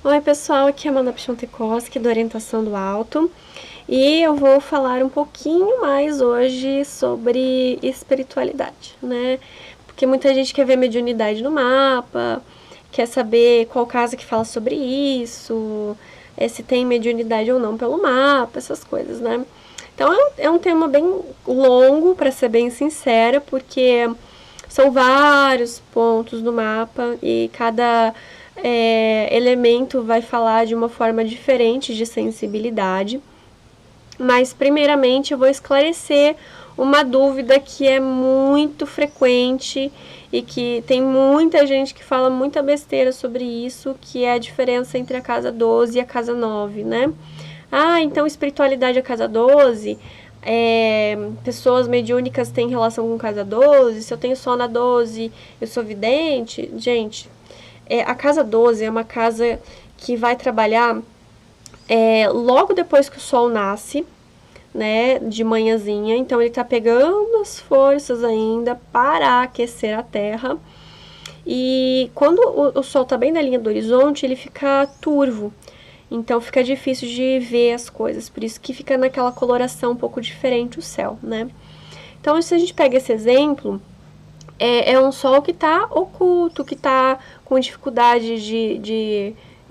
Oi pessoal, aqui é a Amanda Pichontekoski do Orientação do Alto e eu vou falar um pouquinho mais hoje sobre espiritualidade, né? Porque muita gente quer ver mediunidade no mapa, quer saber qual casa que fala sobre isso, se tem mediunidade ou não pelo mapa, essas coisas, né? Então é um tema bem longo, para ser bem sincera, porque são vários pontos do mapa e cada elemento vai falar de uma forma diferente de sensibilidade. Mas, primeiramente, eu vou esclarecer uma dúvida que é muito frequente e que tem muita gente que fala muita besteira sobre isso, que é a diferença entre a casa 12 e a casa 9, né? Ah, então espiritualidade é casa 12, pessoas mediúnicas têm relação com casa 12, se eu tenho sol na 12, eu sou vidente. Gente, a casa 12 é uma casa que vai trabalhar logo depois que o sol nasce, né, de manhãzinha. Então ele tá pegando as forças ainda para aquecer a terra. E quando o sol tá bem na linha do horizonte, ele fica turvo. Então fica difícil de ver as coisas, por isso que fica naquela coloração um pouco diferente o céu, né? Então, se a gente pega esse exemplo, é um sol que está oculto, que está com dificuldade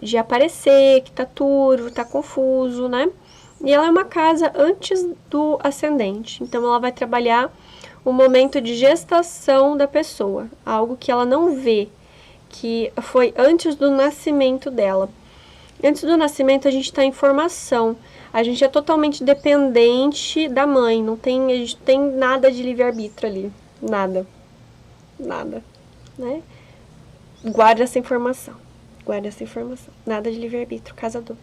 de aparecer, que está turvo, está confuso, né? E ela é uma casa antes do ascendente, então ela vai trabalhar o momento de gestação da pessoa, algo que ela não vê, que foi antes do nascimento dela. Antes do nascimento a gente está em formação, a gente é totalmente dependente da mãe, a gente tem nada de livre-arbítrio ali, nada, né? Guarda essa informação, nada de livre-arbítrio, casa 12.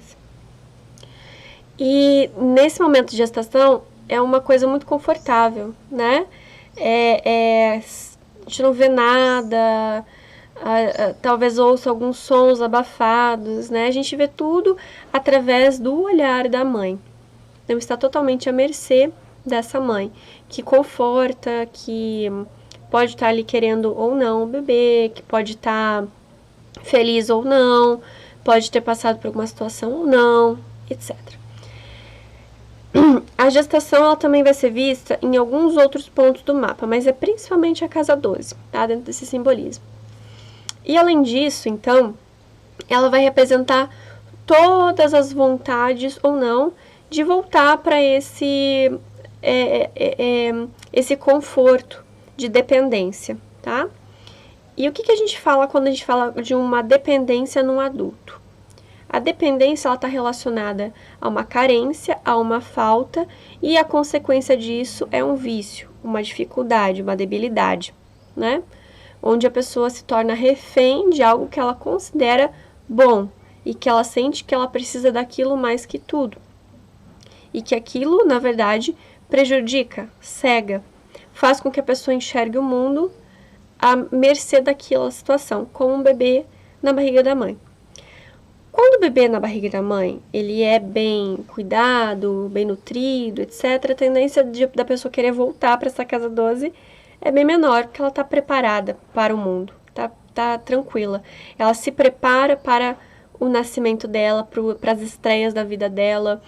E nesse momento de gestação é uma coisa muito confortável, né? A gente não vê nada, talvez ouça alguns sons abafados, né? A gente vê tudo através do olhar da mãe. Então está totalmente à mercê dessa mãe, que conforta, que pode estar ali querendo ou não o bebê, que pode estar feliz ou não, pode ter passado por alguma situação ou não, etc. A gestação ela também vai ser vista em alguns outros pontos do mapa, mas é principalmente a casa 12, tá? Dentro desse simbolismo. E além disso, então, ela vai representar todas as vontades ou não de voltar para esse conforto de dependência, tá? E o que a gente fala quando a gente fala de uma dependência num adulto? A dependência está relacionada a uma carência, a uma falta, e a consequência disso é um vício, uma dificuldade, uma debilidade, né? Onde a pessoa se torna refém de algo que ela considera bom e que ela sente que ela precisa daquilo mais que tudo. E que aquilo, na verdade, prejudica, cega, faz com que a pessoa enxergue o mundo à mercê daquela situação, como um bebê na barriga da mãe. Quando o bebê na barriga da mãe, ele é bem cuidado, bem nutrido, etc., a tendência da pessoa querer voltar para essa casa 12 é bem menor, porque ela está preparada para o mundo, tá tranquila. Ela se prepara para o nascimento dela, para as estreias da vida dela,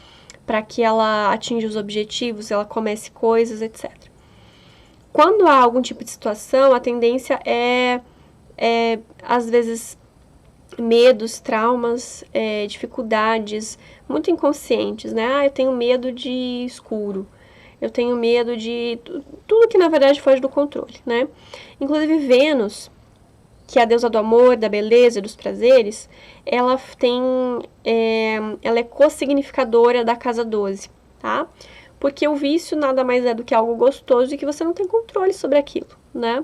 para que ela atinja os objetivos, ela comece coisas, etc. Quando há algum tipo de situação, a tendência às vezes, medos, traumas, dificuldades muito inconscientes, né? Ah, eu tenho medo de escuro, eu tenho medo de tudo que na verdade foge do controle, né? Inclusive Vênus, que é a deusa do amor, da beleza, dos prazeres, ela é co-significadora da casa 12, tá? Porque o vício nada mais é do que algo gostoso e que você não tem controle sobre aquilo, né?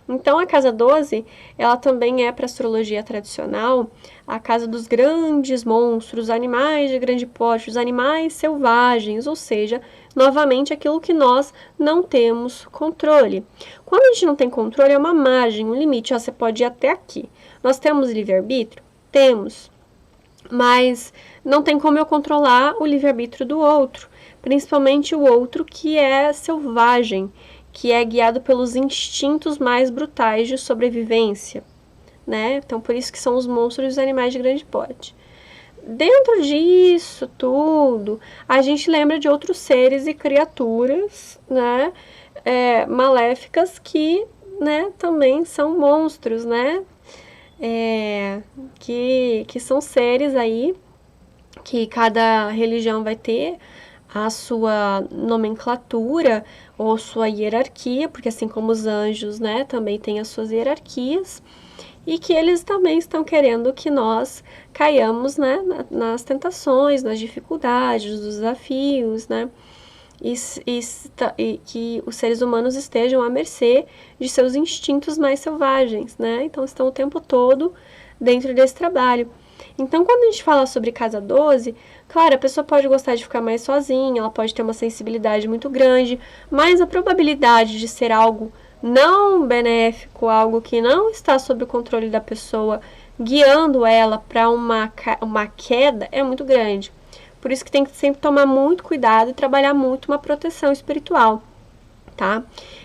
Então, a casa 12, ela também é, para a astrologia tradicional, a casa dos grandes monstros, animais de grande porte, os animais selvagens, ou seja, novamente aquilo que nós não temos controle. Quando a gente não tem controle, é uma margem, um limite, você pode ir até aqui. Nós temos livre-arbítrio? Temos, mas não tem como eu controlar o livre-arbítrio do outro, principalmente o outro que é selvagem, que é guiado pelos instintos mais brutais de sobrevivência, né? Então, por isso que são os monstros e os animais de grande porte. dentro disso tudo, a gente lembra de outros seres e criaturas, né, maléficas que, né, também são monstros, né, que são seres aí que cada religião vai ter a sua nomenclatura ou sua hierarquia, porque assim como os anjos, né, também tem as suas hierarquias, e que eles também estão querendo que nós caiamos, né, nas tentações, nas dificuldades, nos desafios, né, e que os seres humanos estejam à mercê de seus instintos mais selvagens, né, então estão o tempo todo dentro desse trabalho. Então, quando a gente fala sobre casa 12, claro, a pessoa pode gostar de ficar mais sozinha, ela pode ter uma sensibilidade muito grande, mas a probabilidade de ser algo não benéfico, algo que não está sob o controle da pessoa, guiando ela para uma queda, é muito grande. Por isso que tem que sempre tomar muito cuidado e trabalhar muito uma proteção espiritual, tá?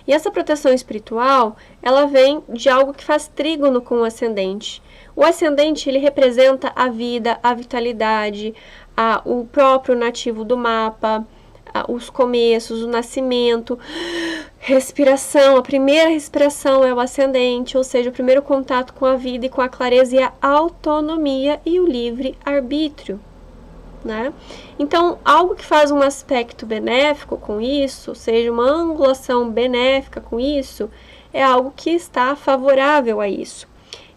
E essa proteção espiritual, ela vem de algo que faz trígono com o ascendente. O ascendente, ele representa a vida, a vitalidade, o próprio nativo do mapa, os começos, o nascimento, respiração. A primeira respiração é o ascendente, ou seja, o primeiro contato com a vida e com a clareza e a autonomia e o livre arbítrio, né? Então, algo que faz um aspecto benéfico com isso, ou seja, uma angulação benéfica com isso, é algo que está favorável a isso.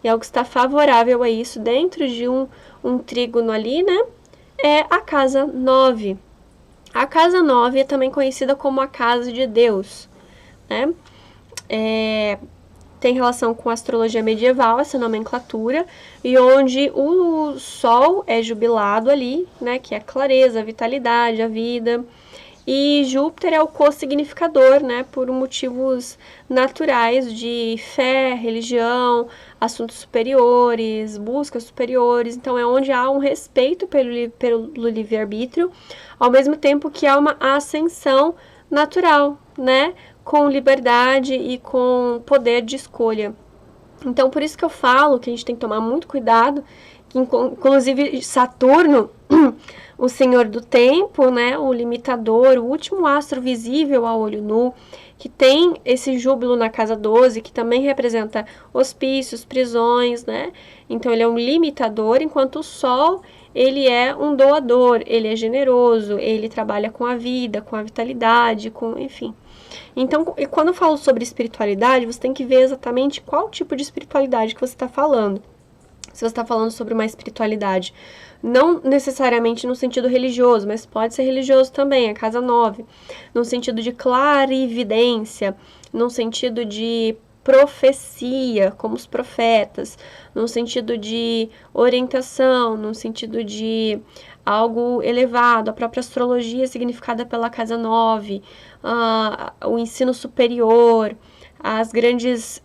E algo que está favorável a isso dentro de um trígono ali, né? É a casa 9. A casa 9 é também conhecida como a casa de Deus, né? Tem relação com a astrologia medieval, essa nomenclatura, e onde o Sol é jubilado ali, né? Que é a clareza, a vitalidade, a vida. E Júpiter é o co-significador, né, por motivos naturais de fé, religião, assuntos superiores, buscas superiores. Então, é onde há um respeito pelo livre-arbítrio, ao mesmo tempo que há uma ascensão natural, né, com liberdade e com poder de escolha. Então, por isso que eu falo que a gente tem que tomar muito cuidado, que inclusive Saturno, o senhor do tempo, né, o limitador, o último astro visível a olho nu, que tem esse júbilo na casa 12, que também representa hospícios, prisões, né? Então ele é um limitador, enquanto o Sol, ele é um doador, ele é generoso, ele trabalha com a vida, com a vitalidade, enfim. Então, e quando eu falo sobre espiritualidade, você tem que ver exatamente qual tipo de espiritualidade que você está falando. Se você está falando sobre uma espiritualidade, não necessariamente no sentido religioso, mas pode ser religioso também, a casa 9, no sentido de clarividência, no sentido de profecia, como os profetas, no sentido de orientação, no sentido de algo elevado, a própria astrologia significada pela casa 9, o ensino superior, as grandes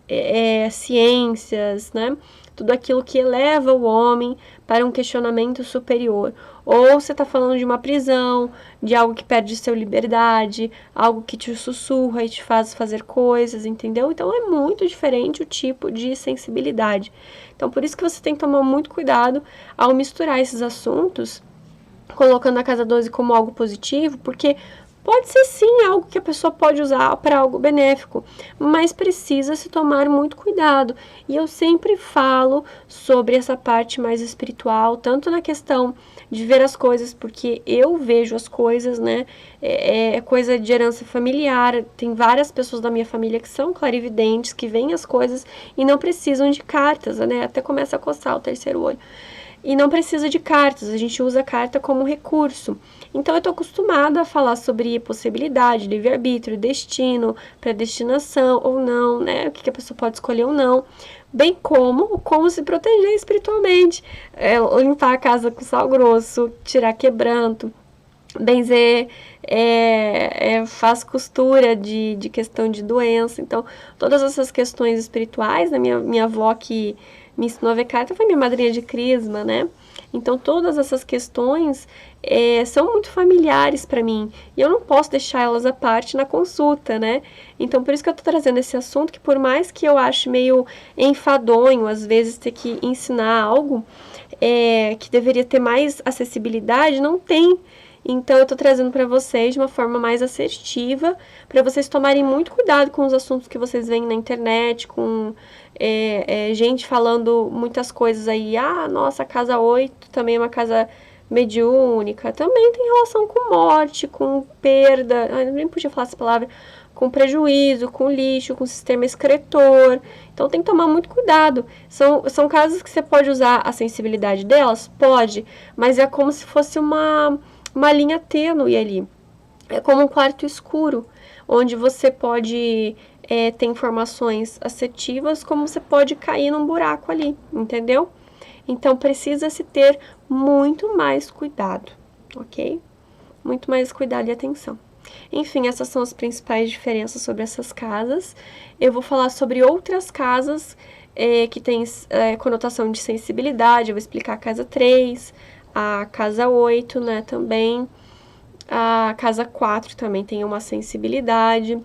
ciências, né? Tudo aquilo que eleva o homem para um questionamento superior. Ou você está falando de uma prisão, de algo que perde sua liberdade, algo que te sussurra e te faz fazer coisas, entendeu? Então é muito diferente o tipo de sensibilidade. Então por isso que você tem que tomar muito cuidado ao misturar esses assuntos, colocando a casa 12 como algo positivo, porque pode ser sim algo que a pessoa pode usar para algo benéfico, mas precisa se tomar muito cuidado. E eu sempre falo sobre essa parte mais espiritual, tanto na questão de ver as coisas, porque eu vejo as coisas, né? É coisa de herança familiar. Tem várias pessoas da minha família que são clarividentes, que veem as coisas e não precisam de cartas, né? Até começa a coçar o terceiro olho. E não precisa de cartas, a gente usa a carta como recurso. Então, eu estou acostumada a falar sobre possibilidade, livre-arbítrio, destino, predestinação ou não, né? O que a pessoa pode escolher ou não. Bem como se proteger espiritualmente. Limpar a casa com sal grosso, tirar quebranto, benzer, faz costura de questão de doença. Então, todas essas questões espirituais, né? Minha avó que me ensinou a ver carta foi minha madrinha de crisma, né? Então, todas essas questões são muito familiares para mim. E eu não posso deixar elas à parte na consulta, né? Então, por isso que eu tô trazendo esse assunto, que por mais que eu ache meio enfadonho, às vezes, ter que ensinar algo, que deveria ter mais acessibilidade, não tem. Então, eu tô trazendo para vocês de uma forma mais assertiva, para vocês tomarem muito cuidado com os assuntos que vocês veem na internet, com gente falando muitas coisas aí. Ah, nossa, a casa 8 também é uma casa mediúnica. Também tem relação com morte, com perda. Eu nem podia falar essa palavra. Com prejuízo, com lixo, com sistema excretor. Então tem que tomar muito cuidado. São casos que você pode usar a sensibilidade delas? Pode, mas é como se fosse uma linha tênue ali. É como um quarto escuro, onde você pode ter informações assertivas, como você pode cair num buraco ali, entendeu? Então precisa se ter muito mais cuidado, ok? Muito mais cuidado e atenção. Enfim, essas são as principais diferenças sobre essas casas. Eu vou falar sobre outras casas que têm conotação de sensibilidade. Eu vou explicar a casa 3, a casa 8, né, também. A casa 4 também tem uma sensibilidade.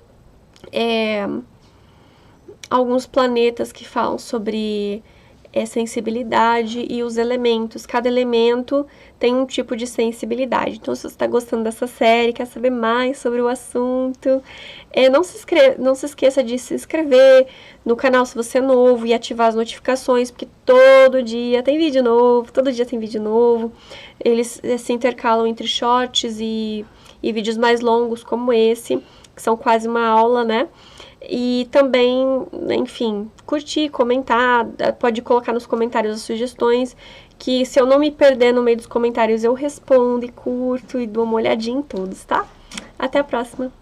Alguns planetas que falam sobre sensibilidade e os elementos. Cada elemento tem um tipo de sensibilidade. Então, se você está gostando dessa série, quer saber mais sobre o assunto, não se esqueça de se inscrever no canal se você é novo e ativar as notificações, porque todo dia tem vídeo novo, Eles se intercalam entre shorts e vídeos mais longos como esse, que são quase uma aula, né? E também, enfim, curtir, comentar, pode colocar nos comentários as sugestões, que se eu não me perder no meio dos comentários eu respondo e curto e dou uma olhadinha em todos, tá? Até a próxima!